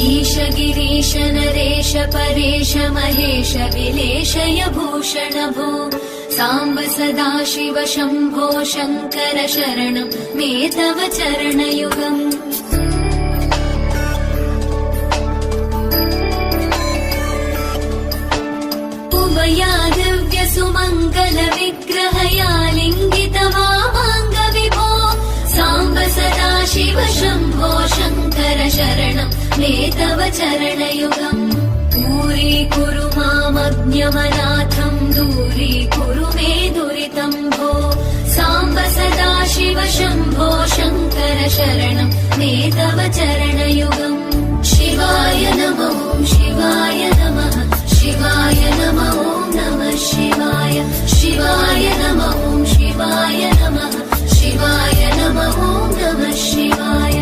ईश गिरीश नरेश परेश महेश विलेशय भूषण भो साम्ब सदाशिव शम्भो शङ्कर शरणं मे तव चरणयुगम् उमया दिव्य सुमङ्गल विग्रहया लिङ्गित वामाङ्ग विभो साम्ब सदाशिव शम्भो शङ्कर शरणं मे तव चरणयुगम् दूरीकुरु मामज्ञमनाथं दूरीकुरु मे दुरितं भो साम्ब सदाशिव शम्भो शङ्कर शरणं मे तव चरणयुगम् शिवाय नमः शिवाय नमः शिवाय नमः नमः शिवाय शिवाय नमः शिवाय नमः शिवाय नमः नमः शिवाय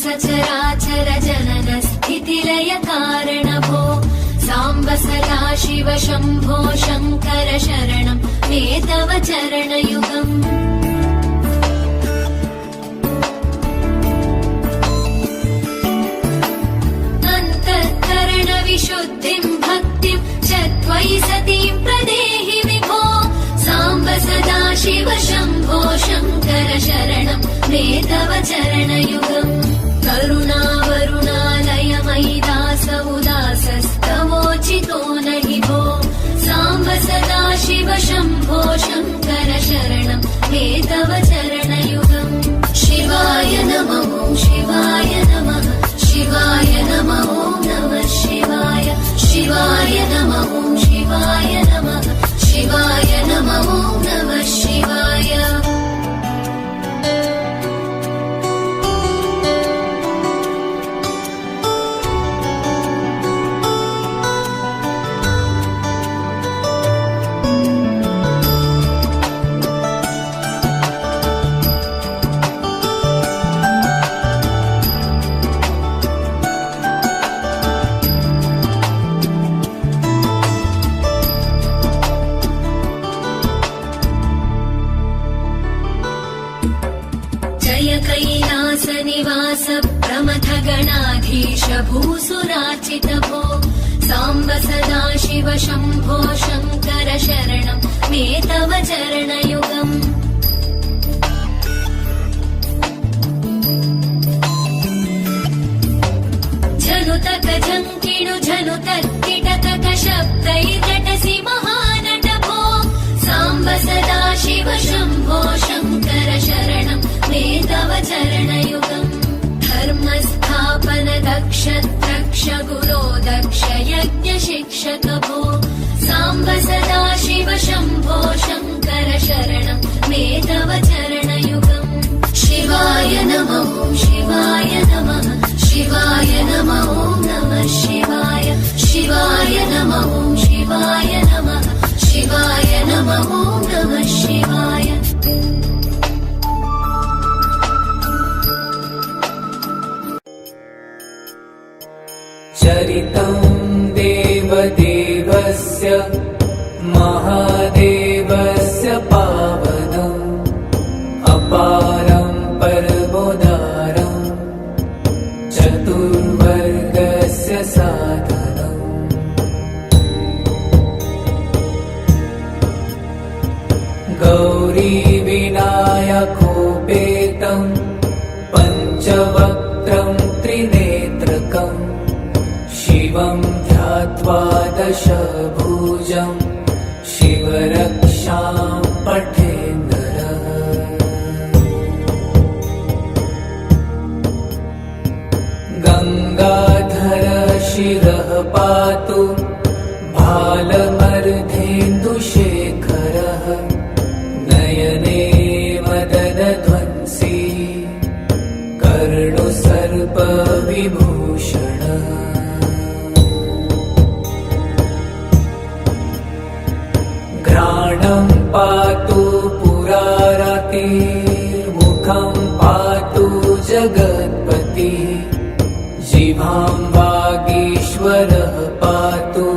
सचराचर जनन स्थितिलय कारण भो साम्ब सदाशिव शम्भो शङ्कर शरणं मे तव चरणयुगम् अन्तःकरण विशुद्धिं भक्तिं च त्वयि सतीं प्रदेहि विभो साम्ब सदाशिव शम्भो शङ्कर शरणं मे तव चरणयुगम् करुणावरुणालय मयि दास उदासस्तवोचितो नहि भो साम्ब सदाशिव शम्भो शङ्कर शरणं मे तव चरणयुगम् शिवाय नमः शिवाय नमः शिवाय नमः नमः शिवाय शिवाय नमः शिवाय नमः शिवाय नमः नमः शिवाय कैलास निवास प्रमथ गणाधीश भूसुरार्चित भो साम्ब सदाशिव शम्भो शङ्कर शरणं मे तव चरणयुगम् झनुतक झङ्किणु झनुतक किटतक शब्दैर्नटसि महानट भो साम्ब सदाशिव शम्भो शङ्कर शरणं मे तव चरणयुगम् धर्मस्थापन दक्ष द्रक्ष गुरो दक्ष यज्ञ शिक्षक भो साम्ब सदाशिव शम्भो शङ्कर शरणं मे तव चरणयुगम् शिवाय नमः शिवाय नमः शिवाय नमः नमः शिवाय शिवाय नमः शिवाय नमः शिवाय नमः नमः शिवाय चरितं देवदेवस्य महादेवस्य पावनम् अपारं परमोदारं चतुर्वर्गस्य साधनम् गौरी विनायकोपेतं पञ्चवक्त्रं त्रिनेत्रकम् शिवं ध्यात्वा दशभुजं शिवरक्षां पठेन्नरः गङ्गाधर शिरः पातु भालमर्धेन्दुशेखरः नयने मदनध्वंसी कल्पविभूषणः घ्राणं पातु पुरारतिर्मुखं पातु जगत्पतिः जिह्वां वागीश्वरः पातु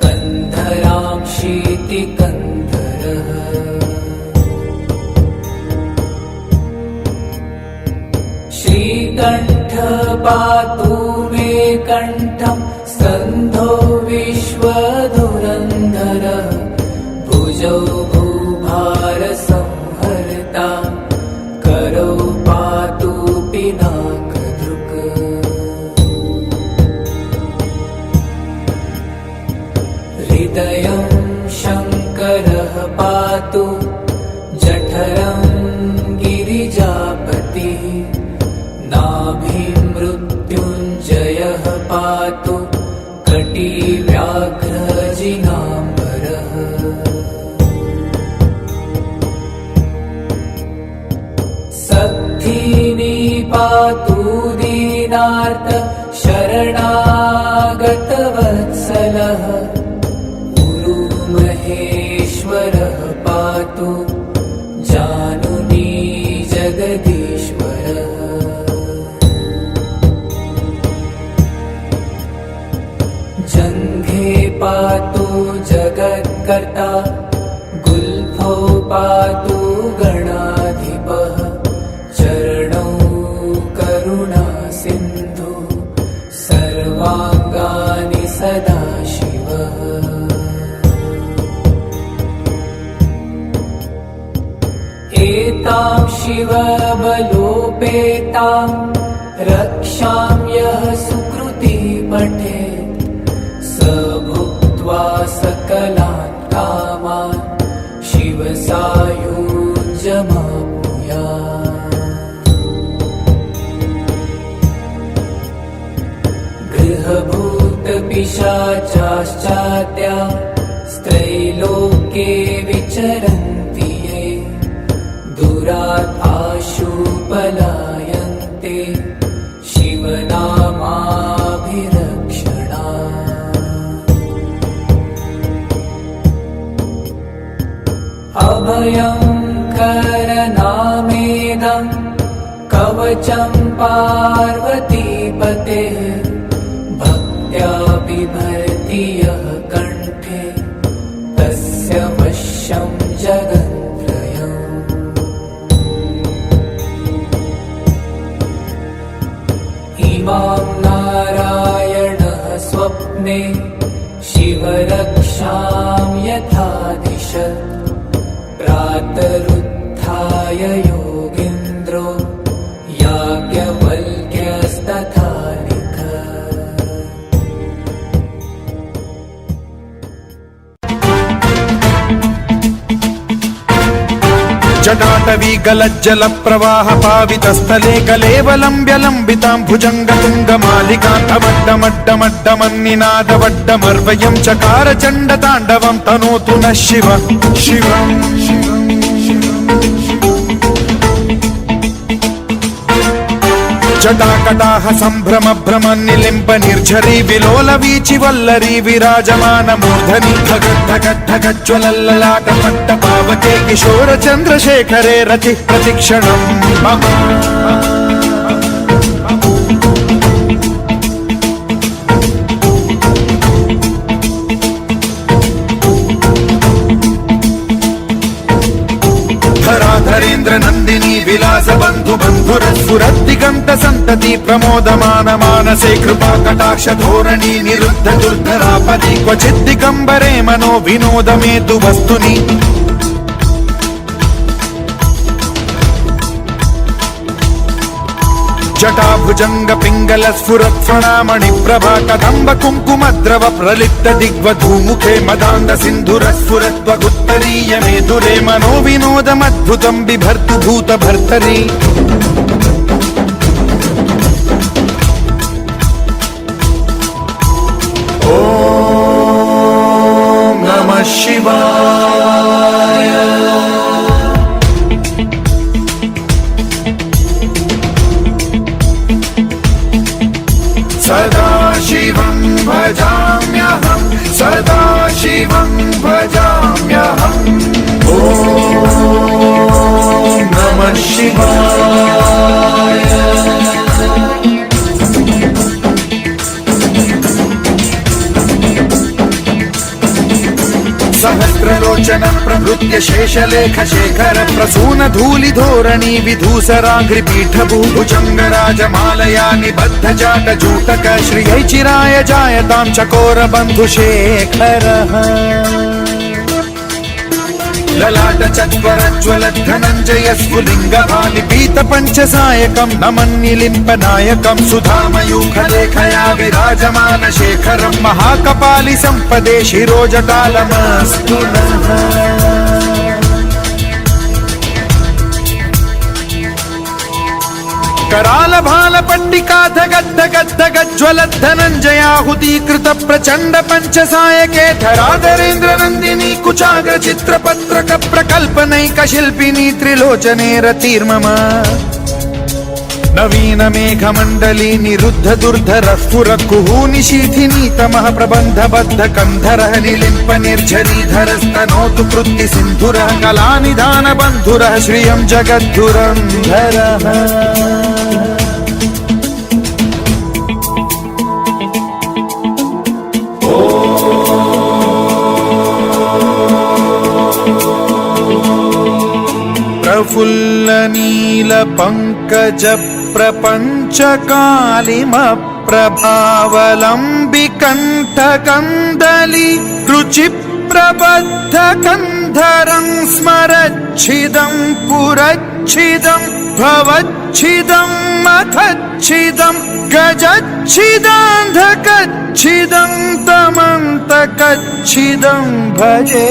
कन्धरां शीतिकन्धरः श्रीकण्ठ पातु मे कण्ठं स्कन्धो विश्वधुरन्धरः भुजौ भूभारसंहर्ता करौ पातु पिनाकधृक् हृदयं शङ्करः पातु जठरं गिरिजापतिः नाभिं मृत्युञ्जयः पातु कटिव्याघ्रजिनाम्बरः सत्थिनी पातु दीनार्त शरणागतवत्सलः गुरुमहेश्वरः पातु जानुनी जगदीश्वरः जङ्घे पातु जगत्कर्ता गुल्फौ पातु गणाधिपः चरणौ करुणा सिन्धु सर्वाङ्गानि सदाशिवः एतां शिवबलोपेतां रक्षां यः सुकृती पठेत् स भुक्त्वा सकलान् कामान् शिवसायुज्यमाप्नुयात् गृहभूतपिशाचाश्चाद्या स्त्रैलोक्ये विचरन्ति ये दूरात् आशु पलायन्ते शिवनामाभिरक्षणात् अभयं करनामेदं कवचं पार्वतीपतेः भक्त्या बिभर्ति यः कण्ठे तस्य वश्यं जगत्त्रयम् इमां नारायणः स्वप्ने शिवरक्षां यथा दिशत् प्रातरुत्थाय योगीन्द्रो याज्ञवल्क्यस्तथा लिखत्। जटाटवी गलज्जल प्रवाह पावितस्थले कलेवलम्ब्य लम्बितां भुजङ्गतुङ्गमालिकान्तमड्डमड्डमड्डमन्निनादवड्डमर्वयं चकार चण्डताण्डवं तनोतु नः शिव शिवम् जटाकटाह सम्भ्रम भ्रम निलिम्ब निर्झरी विलोल वीचि वल्लरी विराजमान मूर्धनि धगद्धगद्धगज्ज्वलल्ललाट पट्ट पावके किशोर चन्द्रशेखरे रति प्रतिक्षणम् मम धराधरेन्द्र नन्दिनी विलास बन्धु बन्धुरस्फुरद्दिगन्त सन्तति प्रमोदमान मानसे कृपा कटाक्ष धोरणी निरुद्ध दुर्धरापदि क्वचित् दिगम्बरे मनो विनोदमेतु वस्तुनि जटाभुजंग पिंगल स्फुरत्फणामणि प्रभा कदम्ब कुङ्कुमद्रव प्रलिप्त दिग्वधूमुखे मदान्ध सिन्धुर स्फुरत्वगुत्तरीय मेधुरे मनो विनोदमद्भुतं बिभर्तु भूत भर्तरि ॐ नमः शिवाय। सदाशिवं भजाम्यहम् ॐ नमः शिवाय। सहस्रलोचन प्रभृत्य शेषलेख शेखर प्रसून धूलिधोरणी विधूसराग्रिपीठ भूभुजङ्गराजमालया निबद्ध जाट जूटक श्रियै चिराय जायतां चकोर बन्धुशेखरः ललाट चत्वरज्वल धनञ्जय स्फुलिङ्गभानि पीत पञ्चसायकं नमन्निलिम्पनायकं सुधामयूखलेखया विराजमान शेखरं महाकपालि सम्पदे शिरोजटालमस्तु नः। कराल भाल पट्टिकाध गद्ध गद्ध गज्ज्वल धनञ्जयाहुतीकृत प्रचण्ड पञ्चसायके धराधरेन्द्र नन्दिनी कुचाग्र चित्रपत्रक प्रकल्पनैक शिल्पिनी त्रिलोचने रतिर्मम नवीन मेघमण्डली निरुद्ध दुर्धर स्फुर कुहूनि शीथिनी तमः प्रबन्ध बद्ध कन्धरः निलिम्प निर्झरीधरस्तनोतु कृत्ति सिन्धुरः कलानिधान बन्धुरः श्रियं जगद्धुरन्धरः प्रफुल्ल नील पंकज प्रपंच कालिम प्रभावलंबि कंठ कंदली रुचि प्रबद्ध कंधरं स्मरच्छिदं पुरच्छिदं भवच्छिदं मथच्छिदं गजच्छिदान्धकच्छिदं तमन्तकच्छिदं भजे।